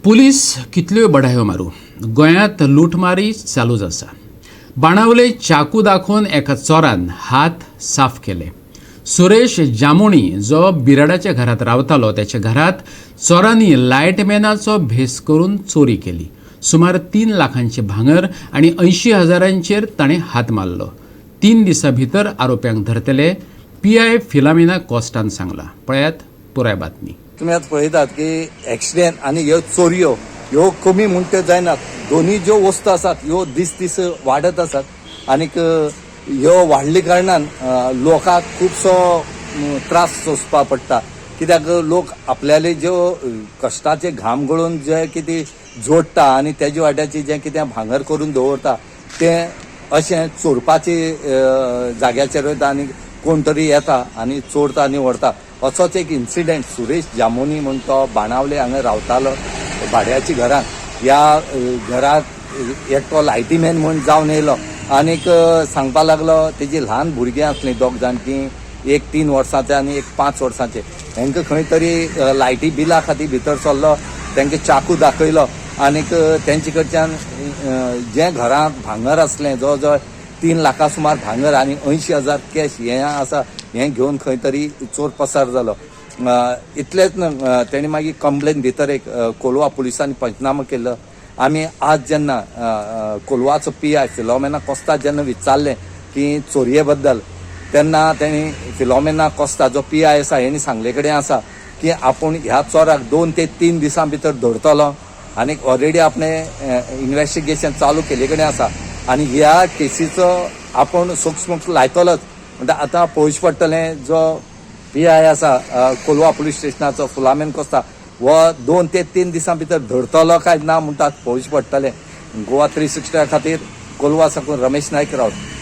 Police कितल्यो बडायो मारू गोंयांत लूटमारी चालूच आसा। बाणावले चाकू दाखोवन एका चोरान हात साफ केले। सुरेश जामुणी जो बिराडाच्या घरात रावतालो त्याच्या घरात चोरांनी लायटमॅनाचो भेस करून चोरी केली। सुमार 3 लाखांचे भांगर आणि 80,000चेर ताणें हात मारलो। 3 दिसां भितर आरोप्यांक धरतले, PI फिलोमेना कॉस्टान सांगला। पळयात पुराय बातमी। तुम्ही आता पळयतात की एक्सिडेंट आणि ह्यो चोरयो ह्यो कमी म्हणटे जायनात। दोन्ही ज्यो वस्तू आसात ह्यो दीस वाडत आसात आनीक ह्यो वाडले कारणान लोकांक खूबसो त्रास सोंसपा पडटा। कित्याक लोक आपल्याले ज्यो कश्टाचे घाम गळोवन जे कितें जोडटा आनी तेजे वाट्याचे जे कितें भांगर करून दवरता तें अशें चोरपाचे जाग्याचेर वयता आनी कोण तरी येता आनी चोरता आनी व्हरता। असोच एक इन्सिडेंट सुरेश जामुनी म्हणून तो बाणावले हांगा रावतालो भाड्याची घरांत। ह्या घरात एकटो लायटीमॅन म्हणून जावन येयलो आनीक सांगपा लागलो तेजी ल्हान भुरगीं आसलीं, 2 जाणटीं, एक 3 वर्सांचे आनी एक 5 वर्सांचे। तांकां खंय तरी लायटी बिला खातीर भितर सरलो, तांकां चाकू दाखयलो आनीक तेंचे कडच्यान जें घरांत भांगर आसलें जवळ जवळ 3 लाखां सुमार भांगर आनी 80,000 कॅश हें आसा हें घेवन खंय तरी चोर पसार जालो। इतलेंच न्हय, तेणी मागीर कंप्लेन भितर एक कोलवा पुलिसांनी पंचनामा केलो। आमी आज जेन्ना कोलवाचो PI फिलोमेना कॉस्ता जेन्ना विचारलें की चोरये बद्दल, तेन्ना तेणी फिलोमेना कॉस्ता जो PI आसा हेणी सांगले कडेन आसा की आपूण ह्या चोराक 2 ते 3 दिसां भितर धरतलो आनीक ऑलरेडी आपणें इन्व्हेस्टिगेशन चालू केले कडेन आसा आनी ह्या केसीचो आपूण सूक्ष्म लायतलोच। म्हणजे आतां पळोवचें पडटलें जो PI आसा कोलवा पुलीस स्टेशनाचो फिलोमेना कॉस्ता वो 2 ते 3 दिसां भितर धरतलो काय ना म्हणटा पळोवचें पडटलें। गोवा 360 खातीर कोलवा साकून रमेश नायक रावत।